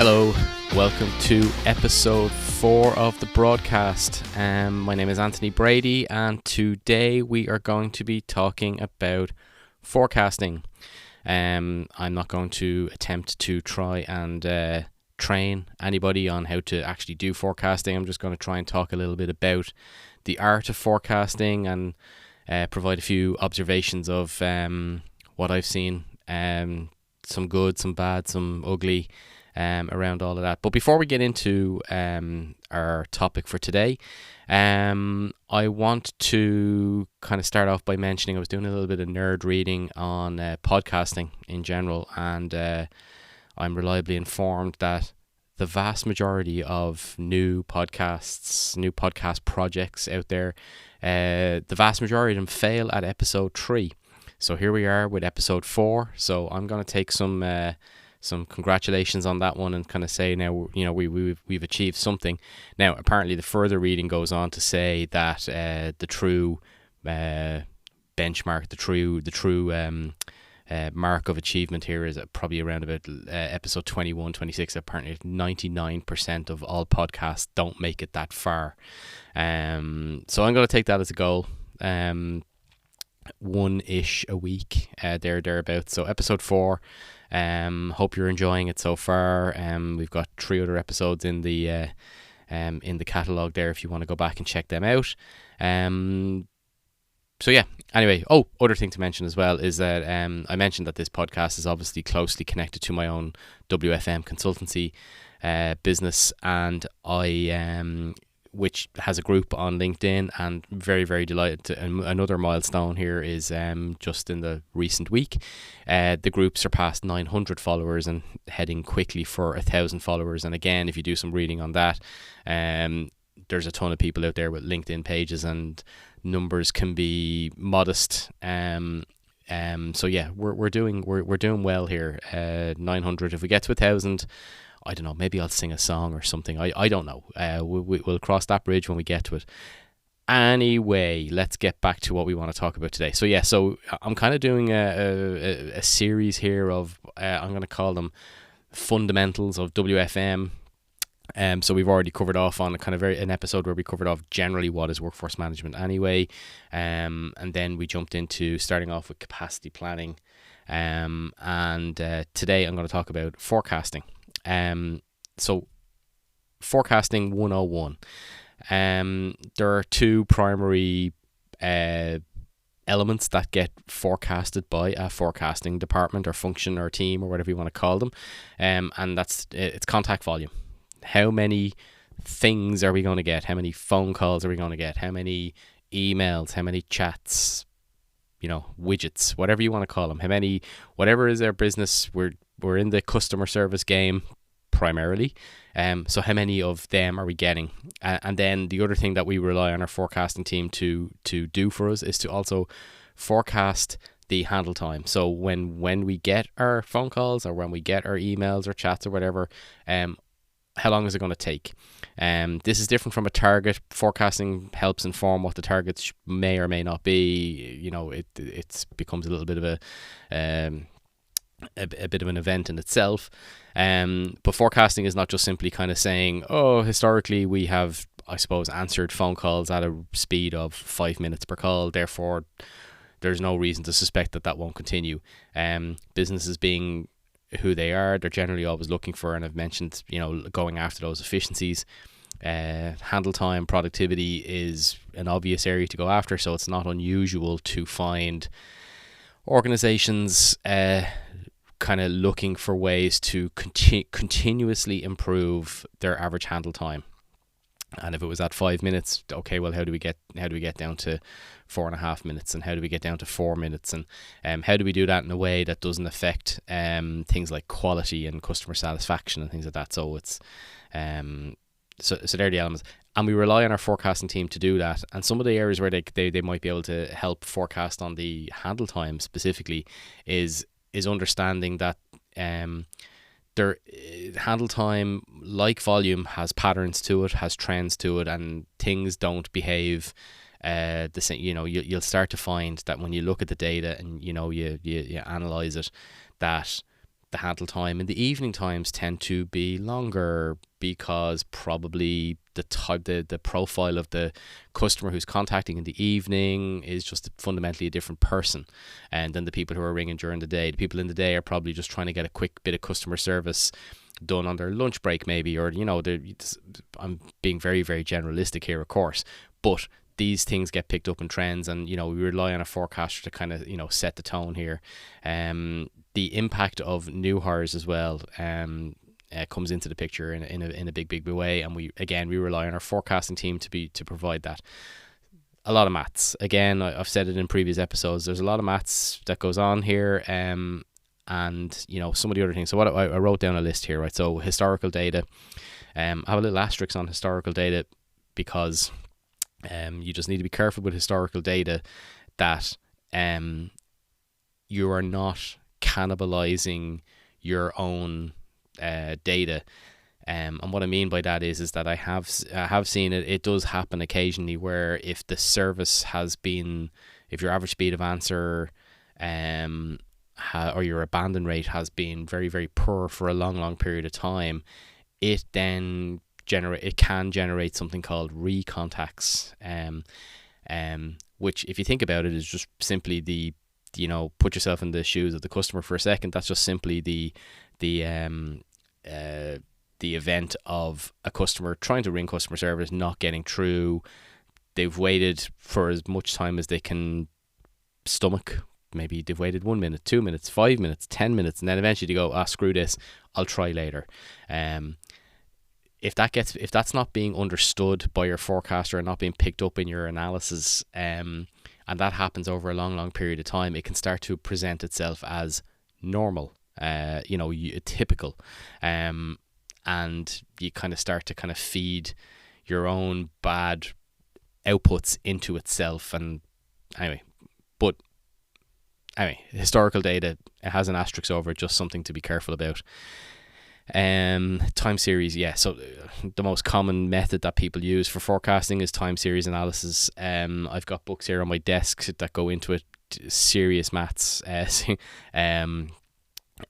Hello, welcome to episode 4 of the Brád-Cast. My name is Anthony Brady, and today we are going to be talking about forecasting. I'm not going to attempt to try and train anybody on how to actually do forecasting. I'm just going to try and talk a little bit about the art of forecasting and provide a few observations of what I've seen, some good, some bad, some ugly, around all of that. But before we get into our topic for today, I want to kind of start off by mentioning I was doing a little bit of nerd reading on podcasting in general, and I'm reliably informed that the vast majority of new podcast projects out there, the vast majority of them fail at episode 3. So here we are with episode 4. So I'm going to take some congratulations on that one and kind of say now, you know, we've achieved something. Now, apparently the further reading goes on to say that the true benchmark, the true mark of achievement here is probably around about episode 21, 26. Apparently 99% of all podcasts don't make it that far. So I'm going to take that as a goal. One-ish a week, thereabouts. So episode 4. Hope you're enjoying it so far. We've got 3 other episodes in the catalogue there if you want to go back and check them out. So yeah, anyway, other thing to mention as well is that I mentioned that this podcast is obviously closely connected to my own WFM consultancy business, and I which has a group on LinkedIn, and very, very delighted to, another milestone here is just in the recent week, the group surpassed 900 followers and heading quickly for 1,000 followers. And again, if you do some reading on that, there's a ton of people out there with LinkedIn pages, and numbers can be modest. So yeah, we're doing well here. 900. If we get to 1,000, I don't know, maybe I'll sing a song or something. I don't know. We'll cross that bridge when we get to it. Anyway, let's get back to what we want to talk about today. So yeah, so I'm kind of doing a series here of, I'm going to call them fundamentals of WFM. So we've already covered off on an episode where we covered off generally what is workforce management anyway. And then we jumped into starting off with capacity planning. And today I'm going to talk about forecasting. So forecasting 101. There are 2 primary elements that get forecasted by a forecasting department or function or team or whatever you want to call them, and it's contact volume. How many things are we going to get? How many phone calls are we going to get? How many emails? How many chats? Widgets, whatever you want to call them. How many, whatever is our business, we're in the customer service game primarily. So how many of them are we getting? And then the other thing that we rely on our forecasting team to do for us is to also forecast the handle time. So when we get our phone calls or when we get our emails or chats or whatever, how long is it going to take? This is different from a target. Forecasting helps inform what the targets may or may not be. It becomes a little bit of a bit of an event in itself. But forecasting is not just simply kind of saying, historically we have, I suppose, answered phone calls at a speed of 5 minutes per call, therefore there's no reason to suspect that won't continue. Businesses being who they are, they're generally always looking for, and I've mentioned, going after those efficiencies. Handle time, productivity is an obvious area to go after, so it's not unusual to find organizations kind of looking for ways to continuously improve their average handle time. And if it was at 5 minutes, okay, well, how do we get down to 4.5 minutes, and how do we get down to 4 minutes, and how do we do that in a way that doesn't affect things like quality and customer satisfaction and things like that. So it's so they're the elements, and we rely on our forecasting team to do that. And some of the areas where they might be able to help forecast on the handle time specifically is understanding that their handle time, like volume, has patterns to it, has trends to it, and things don't behave the same. You'll start to find that when you look at the data and you analyze it, that the handle time in the evening times tend to be longer, because probably the profile of the customer who's contacting in the evening is just fundamentally a different person and than the people who are ringing during the day. The people in the day are probably just trying to get a quick bit of customer service done on their lunch break maybe, or I'm being very, very generalistic here, of course, but these things get picked up in trends, and we rely on a forecaster to kind of set the tone here. The impact of new hires as well comes into the picture in a big way, and we rely on our forecasting team to provide that. A lot of maths. Again, I've said it in previous episodes. There's a lot of maths that goes on here, and some of the other things. So what I wrote down a list here, right? So historical data. I have a little asterisk on historical data because you just need to be careful with historical data that you are not cannibalizing your own data. And what I mean by that is that I have seen it. It does happen occasionally where if the service has been, if your average speed of answer or your abandon rate has been very, very poor for a long period of time, it then can generate something called recontacts, which, if you think about it, is just simply put yourself in the shoes of the customer for a second. That's just simply the event of a customer trying to ring customer service, not getting through. They've waited for as much time as they can stomach. Maybe they've waited 1 minute, 2 minutes, 5 minutes, 10 minutes, and then eventually they go, screw this, I'll try later. If that's not being understood by your forecaster and not being picked up in your analysis, and that happens over a long period of time, it can start to present itself as normal, typical, and you kind of start to kind of feed your own bad outputs into itself. And anyway, historical data, it has an asterisk over it, just something to be careful about. Time series, so the most common method that people use for forecasting is time series analysis. I've got books here on my desk that go into it, serious maths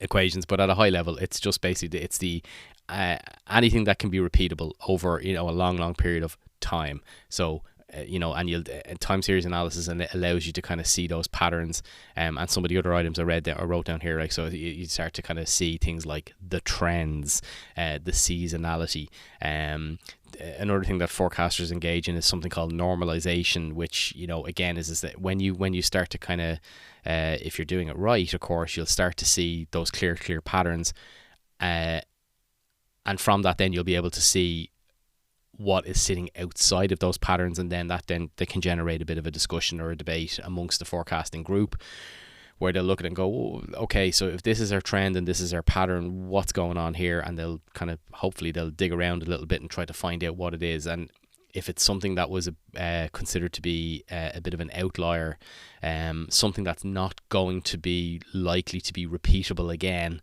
equations, but at a high level, it's just basically it's the anything that can be repeatable over a long period of time. So and time series analysis, and it allows you to kind of see those patterns. And some of the other items I wrote down here, like, so you start to kind of see things like the trends, the seasonality. Another thing that forecasters engage in is something called normalisation, which again is that when you start to kind of if you're doing it right, of course, you'll start to see those clear patterns, and from that then you'll be able to see what is sitting outside of those patterns, and then they can generate a bit of a discussion or a debate amongst the forecasting group, where they'll look at it and go, oh, okay, so if this is our trend and this is our pattern, what's going on here? And they'll kind of, hopefully they'll dig around a little bit and try to find out what it is. And if it's something that was considered to be a bit of an outlier, something that's not going to be likely to be repeatable again,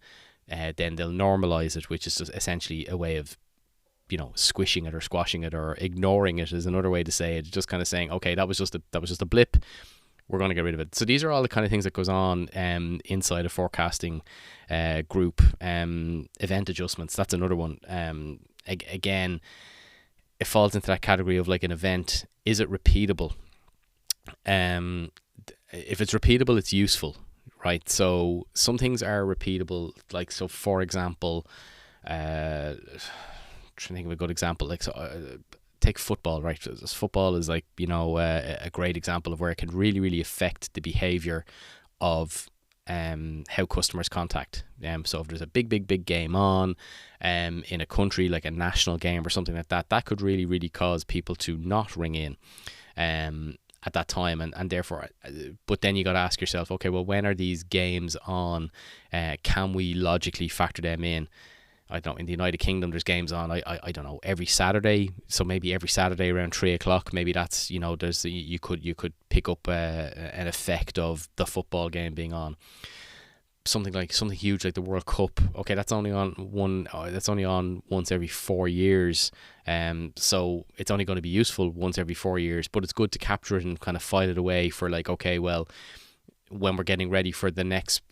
then they'll normalize it, which is just essentially a way of squishing it or squashing it or ignoring it, is another way to say it. Just kind of saying, okay, that was just a blip, we're going to get rid of it. So these are all the kind of things that goes on inside a forecasting group. Event adjustments, that's another one. Again, it falls into that category of like an event. Is it repeatable? If it's repeatable, it's useful, right? So some things are repeatable, like, so for example, trying to think of a good example, like, so take football, right? Football is like a great example of where it can really affect the behavior of how customers contact. So if there's a big game on in a country, like a national game or something like that, that could really cause people to not ring in at that time, and therefore, but then you got to ask yourself, okay, well, when are these games on? Can we logically factor them in? I don't know, in the United Kingdom there's games on, I don't know, every Saturday, so maybe every Saturday around 3:00, maybe that's, there's you could pick up an effect of the football game being on. Something huge like the World Cup, okay, that's only on once every 4 years, so it's only going to be useful once every 4 years, but it's good to capture it and kind of file it away for, like, okay, well, when we're getting ready for the next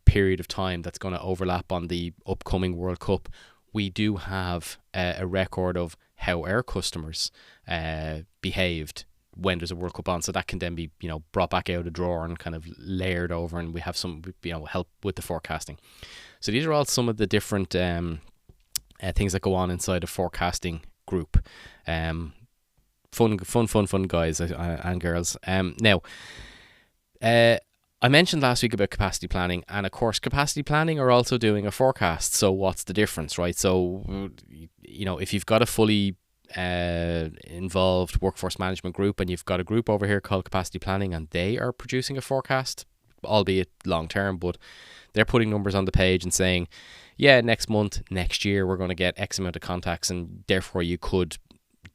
period of time that's going to overlap on the upcoming World Cup, we do have a record of how our customers behaved when there's a World Cup on, so that can then be, you know, brought back out of the drawer and kind of layered over, and we have some, you know, help with the forecasting. So these are all some of the different things that go on inside a forecasting group. Fun guys and girls. Now, I mentioned last week about capacity planning, and of course capacity planning are also doing a forecast. So what's the difference, right? So, you know, if you've got a fully involved workforce management group, and you've got a group over here called capacity planning, and they are producing a forecast, albeit long term, but they're putting numbers on the page and saying, yeah, next month, next year, we're going to get X amount of contacts, and therefore you could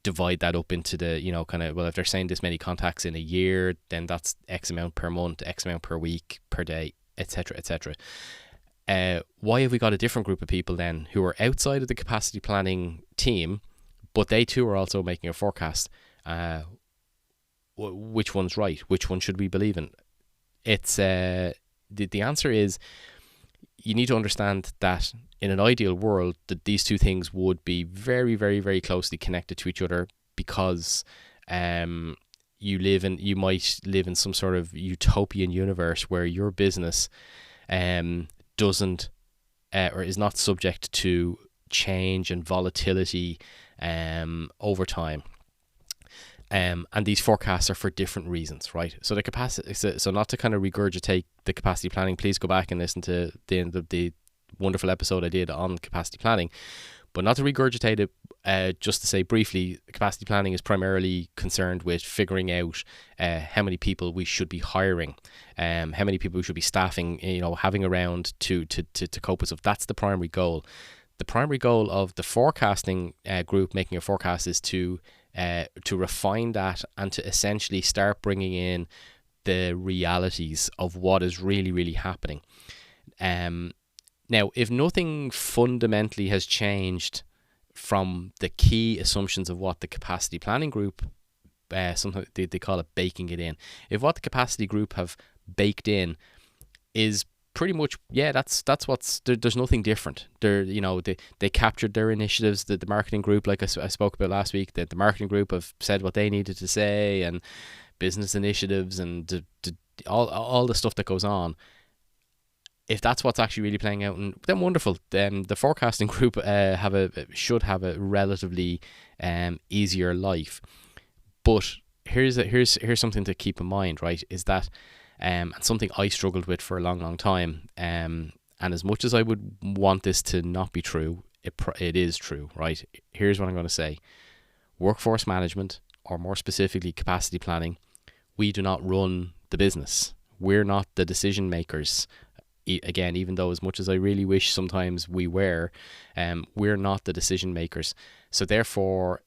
divide that up into the, you know, kind of, well, if they're saying this many contacts in a year, then that's X amount per month, X amount per week, per day, etc., etc. Why have we got a different group of people then who are outside of the capacity planning team, but they too are also making a forecast? Which one's right? Which one should we believe in? It's the answer is, you need to understand that in an ideal world, that these two things would be very, very, very closely connected to each other, because you might live in some sort of utopian universe where your business doesn't or is not subject to change and volatility over time. And these forecasts are for different reasons, right? So the capacity, so not to kind of regurgitate the capacity planning, please go back and listen to the wonderful episode I did on capacity planning, but not to regurgitate it, just to say briefly, capacity planning is primarily concerned with figuring out how many people we should be hiring, how many people we should be staffing, you know, having around to cope with stuff. That's the primary goal. The primary goal of the forecasting group making a forecast is to refine that and to essentially start bringing in the realities of what is really, really happening. Now, if nothing fundamentally has changed from the key assumptions of what the capacity planning group, sometimes they call it baking it in. If what the capacity group have baked in is pretty much, yeah, that's what's there's nothing different. You know, they captured their initiatives. The marketing group, like I spoke about last week, that the marketing group have said what they needed to say, and business initiatives and all the stuff that goes on. If that's what's actually really playing out, and then wonderful. Then the forecasting group should have a relatively easier life. But here's something to keep in mind, right? Is that and something I struggled with for a long, long time. And as much as I would want this to not be true, it is true, right? Here's what I'm going to say. Workforce management, or more specifically capacity planning, we do not run the business. We're not the decision makers. Again, even though as much as I really wish sometimes we were, we're not the decision makers. So therefore,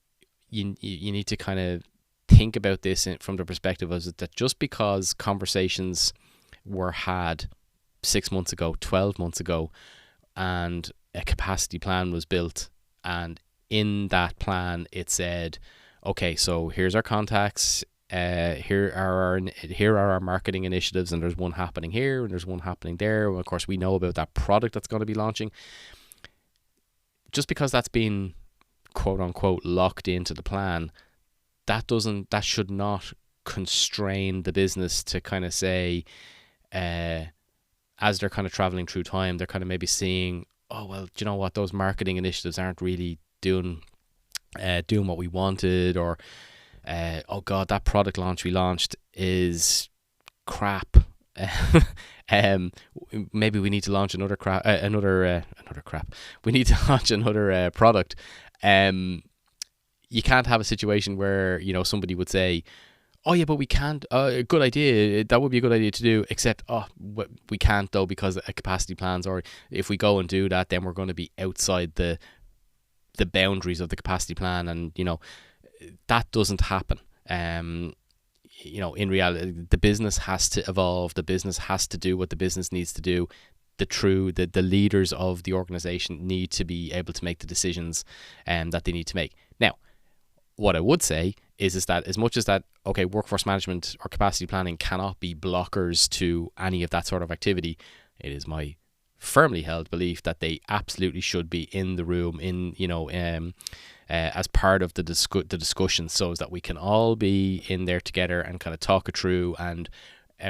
you need to kind of think about this from the perspective of that just because conversations were had 6 months ago, 12 months ago, and a capacity plan was built, and in that plan it said, okay, so here's our contacts, here are our marketing initiatives, and there's one happening here and there's one happening there, and of course we know about that product that's going to be launching. Just because that's been quote unquote locked into the plan, that should not constrain the business to kind of say, as they're kind of traveling through time, they're kind of maybe seeing, oh, well, do you know what, those marketing initiatives aren't really doing what we wanted, or oh god, that product launch we launched is crap. Maybe we need to launch another crap. We need to launch another product. You can't have a situation where, you know, somebody would say, oh yeah, but we can't, good idea, that would be a good idea to do, except we can't though because of capacity plans, or if we go and do that, then we're going to be outside the boundaries of the capacity plan, and you know, that doesn't happen. You know, in reality, the business has to evolve, the business has to do what the business needs to do. The leaders of the organization need to be able to make the decisions that they need to make. Now, What I would say is that as much as that, okay, workforce management or capacity planning cannot be blockers to any of that sort of activity, it is my firmly held belief that they absolutely should be in the room, as part of the discussion, so that we can all be in there together and kind of talk it through and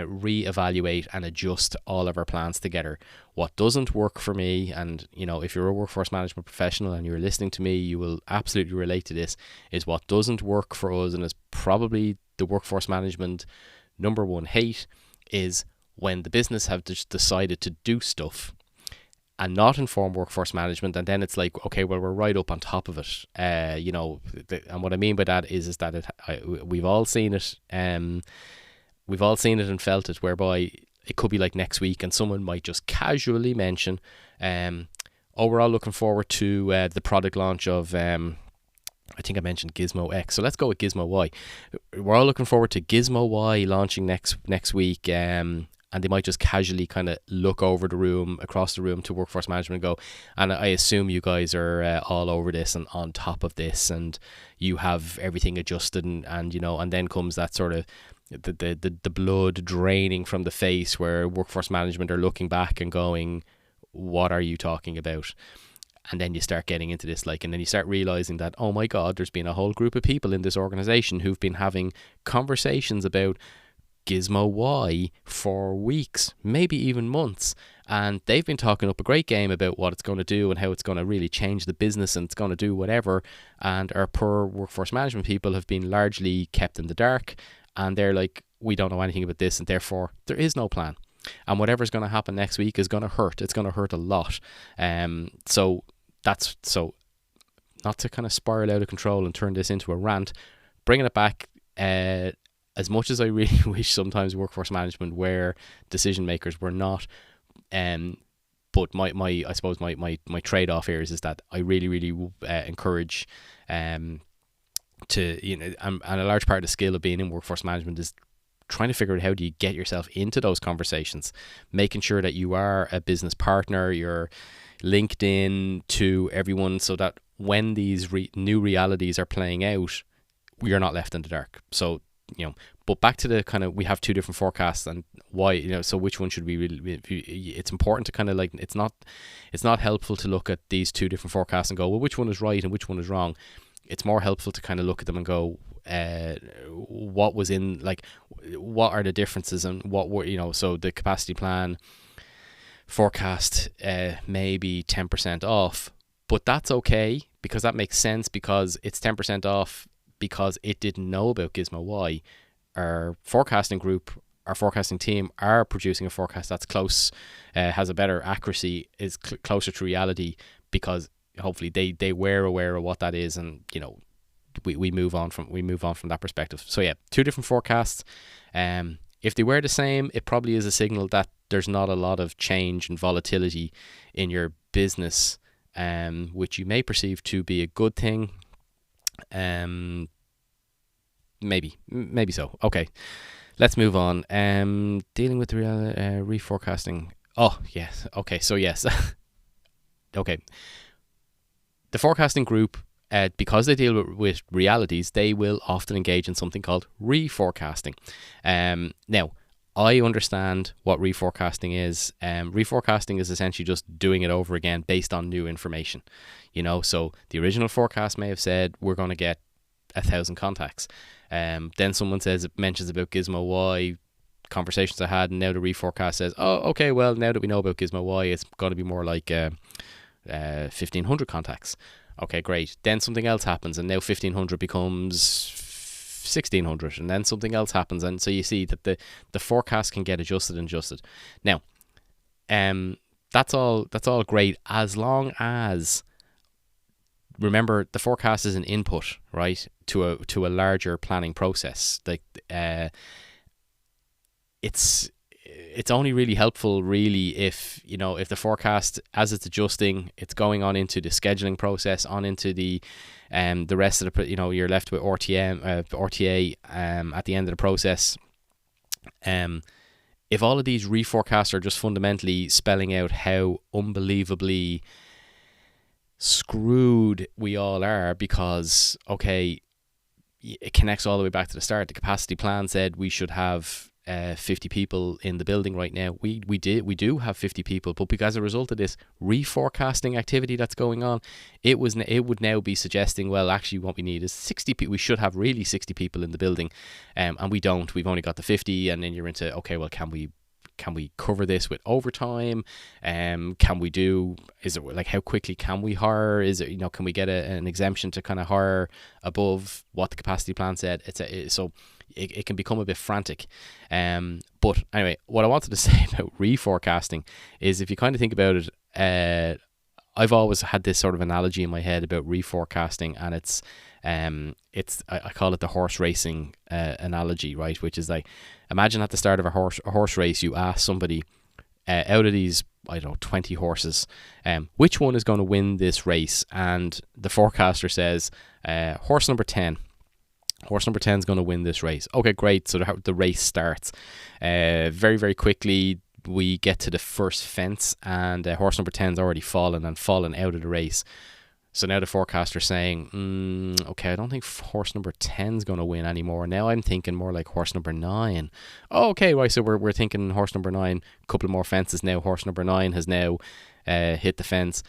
re-evaluate and adjust all of our plans together. What doesn't work for me, and if you're a workforce management professional and you're listening to me, you will absolutely relate to this, is what doesn't work for us, and is probably the workforce management number one hate, is when the business have just decided to do stuff and not inform workforce management, and then it's like, okay, well, we're right up on top of it. And what I mean by that is that we've all seen it. We've all seen it and felt it, whereby it could be like next week and someone might just casually mention, we're all looking forward to the product launch of, I think I mentioned Gizmo X. So let's go with Gizmo Y. We're all looking forward to Gizmo Y launching next week. And they might just casually kind of look over the room, across the room to workforce management and go, and I assume you guys are all over this and on top of this, and you have everything adjusted, and then comes that sort of the blood draining from the face, where workforce management are looking back and going, what are you talking about? And then you start getting into this, and then you start realizing that, oh my God, there's been a whole group of people in this organization who've been having conversations about Gizmo Y for weeks, maybe even months, and they've been talking up a great game about what it's going to do and how it's going to really change the business and it's going to do whatever, and our poor workforce management people have been largely kept in the dark, and they're like, we don't know anything about this, and therefore there is no plan, and whatever's going to happen next week is going to hurt. It's going to hurt a lot. So not to kind of spiral out of control and turn this into a rant, bringing it back, as much as I really wish sometimes workforce management were decision makers, were not. But I suppose my trade off here is that I really encourage and a large part of the skill of being in workforce management is trying to figure out how do you get yourself into those conversations, making sure that you are a business partner, you're linked in to everyone, so that when these new realities are playing out, you're not left in the dark. So but back to the kind of, we have two different forecasts, and why, so which one should we really, it's important to kind of it's not helpful to look at these two different forecasts and go, well, which one is right and which one is wrong. It's more helpful to kind of look at them and go, what was in, what are the differences, and what were, so the capacity plan forecast may be 10% off, but that's okay, because that makes sense, because it's 10% off because it didn't know about Gizmo Y. Our forecasting group, our forecasting team are producing a forecast that's close, has a better accuracy, is closer to reality, because hopefully they were aware of what that is, and we move on from that perspective. So yeah, two different forecasts. If they were the same, it probably is a signal that there's not a lot of change and volatility in your business, which you may perceive to be a good thing. Maybe so. Okay, let's move on. Dealing with the reforecasting. Oh yes. Okay, so yes. Okay, the forecasting group, because they deal with realities, they will often engage in something called reforecasting. Now, I understand what reforecasting is. Reforecasting is essentially just doing it over again based on new information. So the original forecast may have said we're going to get 1,000 contacts. Then someone mentions about Gizmo Y, conversations I had, and now the reforecast says, oh, okay, well, now that we know about Gizmo Y, it's going to be more like 1,500 contacts. Okay, great. Then something else happens, and now 1,500 becomes 1,600, and then something else happens, and so you see that the forecast can get adjusted. Now, that's all great, as long as, remember, the forecast is an input, right, to a larger planning process. It's only really helpful, really, if the forecast, as it's adjusting, it's going on into the scheduling process, on into the rest of the, you're left with RTA at the end of the process. If all of these reforecasts are just fundamentally spelling out how unbelievably screwed we all are, because, okay, it connects all the way back to the start. The capacity plan said we should have 50 people in the building right now. We do have 50 people, but because as a result of this reforecasting activity that's going on, it would now be suggesting, well, actually what we need is 60 people. We should have really 60 people in the building, and we don't. We've only got the 50, and then you're into, okay, well, can we cover this with overtime? Can we do, is it like, how quickly can we hire? Is it, can we get an exemption to kind of hire above what the capacity plan said? So it can become a bit frantic. But anyway, what I wanted to say about reforecasting is, if you kind of think about it, I've always had this sort of analogy in my head about reforecasting, and it's I call it the horse racing analogy, right? Which is like, imagine at the start of a horse race, you ask somebody, out of these, I don't know, 20 horses, which one is going to win this race? And the forecaster says, horse number 10. Horse number 10 is going to win this race. Okay, great. So the race starts. Very, very quickly, we get to the first fence, and horse number 10's already fallen out of the race. So now the forecaster's saying, okay, I don't think horse number 10's going to win anymore. Now I'm thinking more like horse number 9. Oh, okay, right, so we're thinking horse number 9, a couple of more fences now. Horse number 9 has now hit the fence.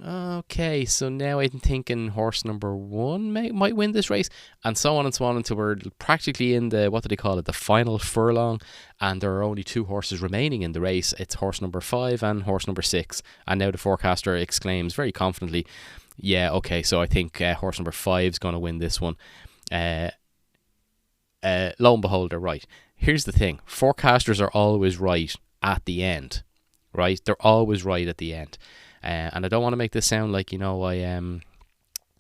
Okay, so now I'm thinking horse number 1 might win this race, and so on until we're practically in the, what do they call it, the final furlong, and there are only 2 horses remaining in the race. It's horse number 5 and horse number 6, and now the forecaster exclaims very confidently, yeah, okay, so I think horse number 5 is going to win this one. Lo and behold, they're right. Here's the thing. Forecasters are always right at the end, right? They're always right at the end. And I don't want to make this sound like, I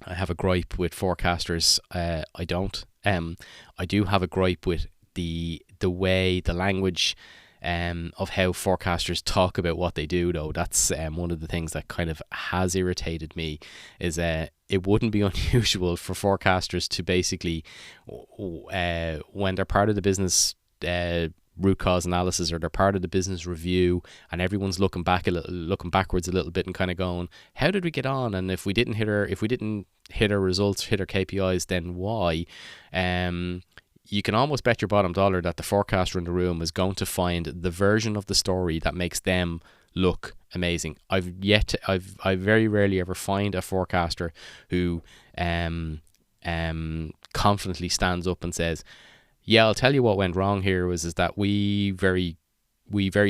have a gripe with forecasters. I don't. I do have a gripe with the way, the language of how forecasters talk about what they do, though. That's one of the things that kind of has irritated me, is it wouldn't be unusual for forecasters to basically, when they're part of the business root cause analysis, or they're part of the business review, and everyone's looking backwards a little bit and kind of going, how did we get on? And if we didn't hit our results, hit our KPIs, then why? You can almost bet your bottom dollar that the forecaster in the room is going to find the version of the story that makes them look amazing. I very rarely ever find a forecaster who confidently stands up and says, yeah, I'll tell you what went wrong here is that we very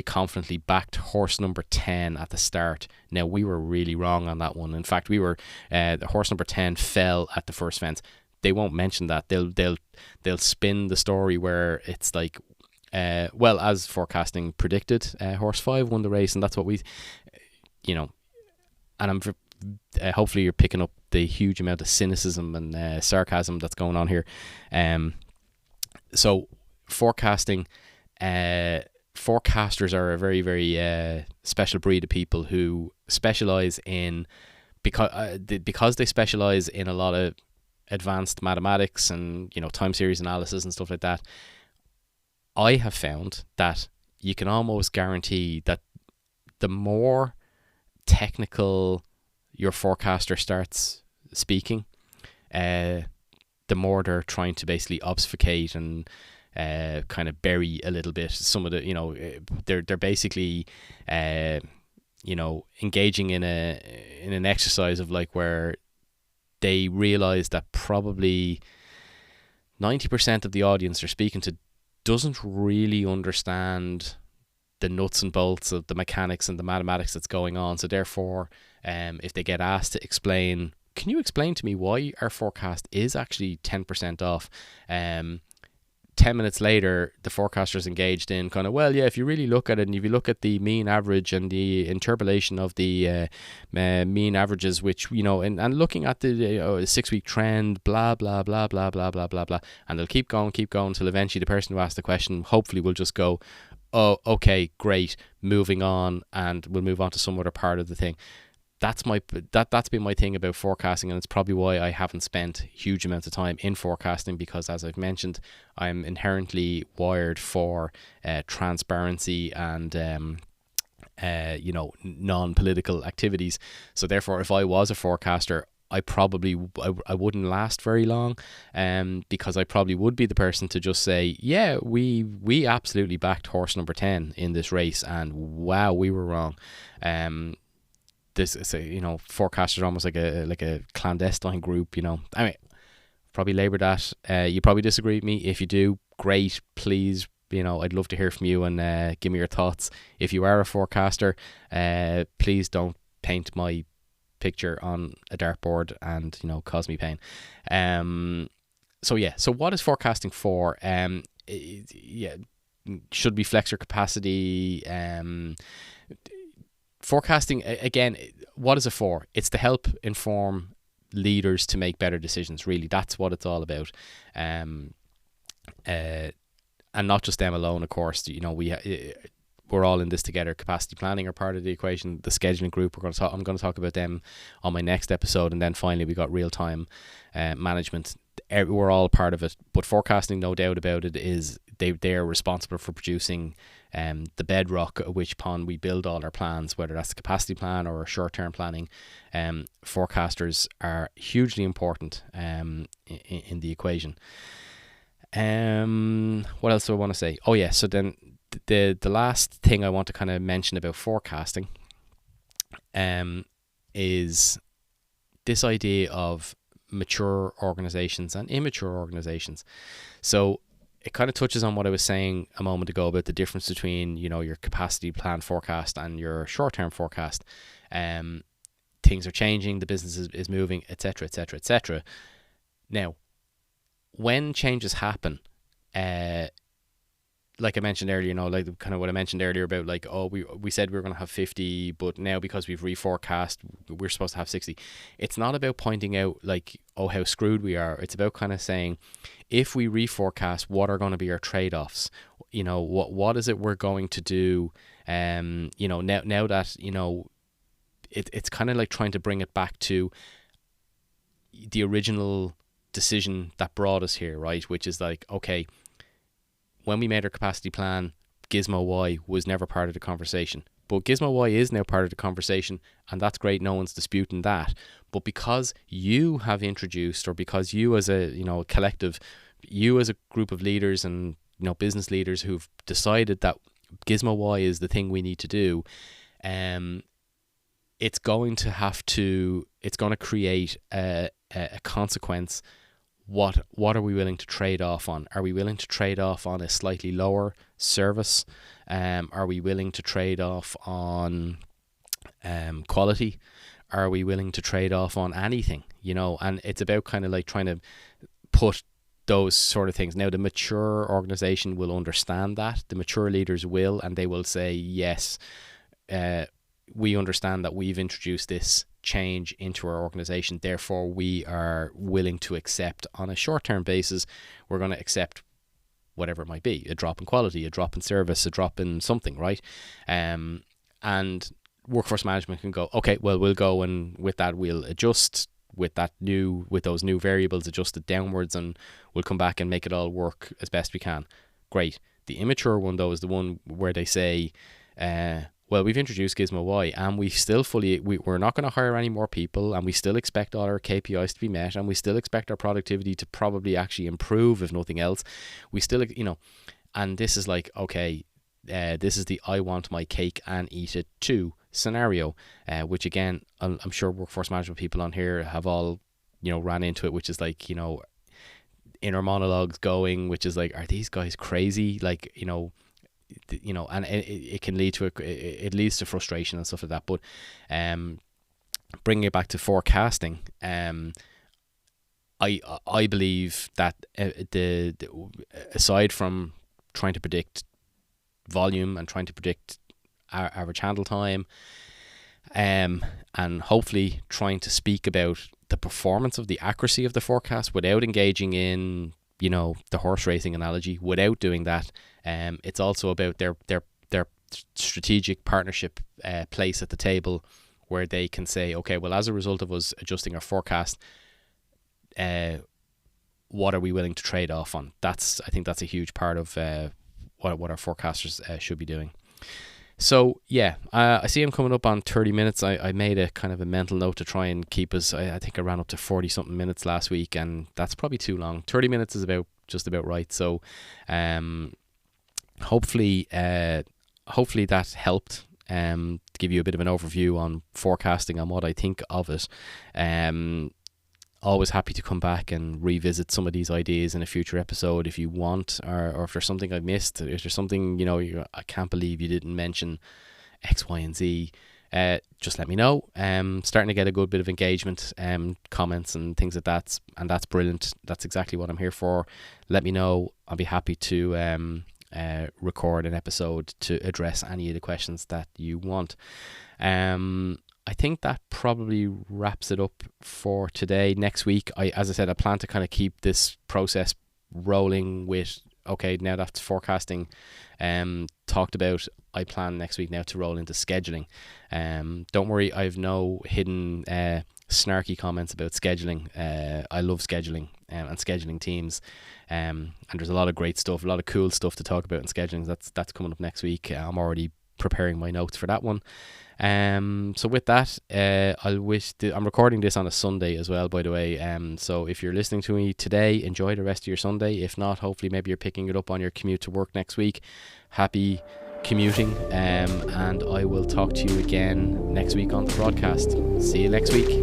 confidently backed horse number 10 at the start. Now, we were really wrong on that one. In fact, the horse number 10 fell at the first fence. They won't mention that. They'll spin the story where it's like, well, as forecasting predicted, horse 5 won the race, and that's what we, and I'm hopefully you're picking up the huge amount of cynicism and sarcasm that's going on here. So forecasting, forecasters are a very, very special breed of people who specialize in, because they specialize in a lot of advanced mathematics and time series analysis and stuff like that. I have found that you can almost guarantee that the more technical your forecaster starts speaking, the more they're trying to basically obfuscate and kind of bury a little bit some of the, they're basically engaging in an exercise of like where they realize that probably 90% of the audience they're speaking to doesn't really understand the nuts and bolts of the mechanics and the mathematics that's going on. So therefore, if they get asked to explain, can you explain to me why our forecast is actually 10% off? 10 minutes later, the forecaster's engaged in kind of, well, yeah, if you really look at it, and if you look at the mean average and the interpolation of the mean averages, which, and looking at the 6-week trend, blah, blah, blah, blah, blah, blah, blah, blah. And they'll keep going until eventually the person who asked the question hopefully will just go, oh, okay, great, moving on, and we'll move on to some other part of the thing. That's been my thing about forecasting, and it's probably why I haven't spent huge amounts of time in forecasting, because as I've mentioned, I'm inherently wired for transparency and non-political activities. So therefore, if I was a forecaster, I wouldn't last very long, because I probably would be the person to just say, yeah, we absolutely backed horse number 10 in this race, and wow, we were wrong. This is forecasters are almost like a clandestine group. I mean, probably labor that. You probably disagree with me. If you do, great. Please, I'd love to hear from you and give me your thoughts. If you are a forecaster, please don't paint my picture on a dartboard and cause me pain. So what is forecasting for? Should we flex your capacity? Forecasting, again, what is it for? It's to help inform leaders to make better decisions. Really, that's what it's all about. And not just them alone, of course. We're all in this together. Capacity planning are part of the equation. The scheduling group, I'm going to talk about them on my next episode. And then finally, we got real time management. We're all part of it. But forecasting, no doubt about it, is they are responsible for producing the bedrock at which upon we build all our plans, whether that's a capacity plan or a short-term planning. Forecasters are hugely important in the equation. What else do I want to say? Oh yeah, so then the last thing I want to kind of mention about forecasting is this idea of mature organizations and immature organizations. So it kind of touches on what I was saying a moment ago about the difference between your capacity plan forecast and your short-term forecast. Things are changing, the business is moving, etc., etc., etc. Now, when changes happen, like I mentioned earlier, like kind of what I mentioned earlier about like, oh, we said we were going to have 50, but now because we've reforecast, we're supposed to have 60. It's not about pointing out like, oh, how screwed we are. It's about kind of saying, if we reforecast, what are going to be our trade-offs? What is it we're going to do? Now that, it's kind of like trying to bring it back to the original decision that brought us here, right? Which is like, okay, when we made our capacity plan, Gizmo Y was never part of the conversation. But Gizmo Y is now part of the conversation, and that's great. No one's disputing that. But because you have introduced, or because you as a collective, you as a group of leaders and business leaders who've decided that Gizmo Y is the thing we need to do, it's going to create a consequence. What are we willing to trade off on? Are we willing to trade off on a slightly lower service? Are we willing to trade off on quality? Are we willing to trade off on anything? And it's about kind of like trying to put those sort of things. Now, the mature organization will understand that. The mature leaders will, and they will say, yes, we understand that we've introduced this change into our organization, therefore we are willing to accept on a short-term basis, we're going to accept whatever it might be, a drop in quality, a drop in service, a drop in something, right? And workforce management can go, okay, well, we'll go, and with that we'll adjust with those new variables, adjust it downwards, and we'll come back and make it all work as best we can. Great. The immature one, though, is the one where they say, well, we've introduced Gizmo Y, and we're not going to hire any more people, and we still expect all our KPIs to be met, and we still expect our productivity to probably actually improve, if nothing else. We still, and this is like, okay, this is the I want my cake and eat it too scenario, which again, I'm sure workforce management people on here have all, ran into it, which is like, inner monologues going, which is like, are these guys crazy? Like, and it can lead to it leads to frustration and stuff like that. But bringing it back to forecasting, I believe that the aside from trying to predict volume and trying to predict average handle time, and hopefully trying to speak about the performance of the accuracy of the forecast without engaging in the horse racing analogy, without doing that, it's also about their strategic partnership place at the table, where they can say, okay, well, as a result of us adjusting our forecast, what are we willing to trade off on? I think that's a huge part of what our forecasters should be doing. So yeah, I see I'm coming up on 30 minutes. I made a kind of a mental note to try and keep us. I think I ran up to 40 something minutes last week, and that's probably too long. 30 minutes is just about right. So, hopefully that helped. To give you a bit of an overview on forecasting and what I think of it. Always happy to come back and revisit some of these ideas in a future episode if you want, or if there's something I missed, if there's something I can't believe you didn't mention X, Y, and Z. Just let me know. Starting to get a good bit of engagement, comments and things like that, and that's brilliant. That's exactly what I'm here for. Let me know. I'll be happy to record an episode to address any of the questions that you want. I think that probably wraps it up for today. Next week, as I said, I plan to kind of keep this process rolling with, okay, now that's forecasting talked about, I plan next week now to roll into scheduling. Don't worry, I've no hidden snarky comments about scheduling. I love scheduling and scheduling teams. And there's a lot of great stuff, a lot of cool stuff to talk about in scheduling. That's coming up next week. I'm already preparing my notes for that one. So with that, I'm recording this on a Sunday as well, by the way. So if you're listening to me today, enjoy the rest of your Sunday. If not, hopefully maybe you're picking it up on your commute to work next week. Happy commuting, and I will talk to you again next week on the Brád-Cast. See you next week.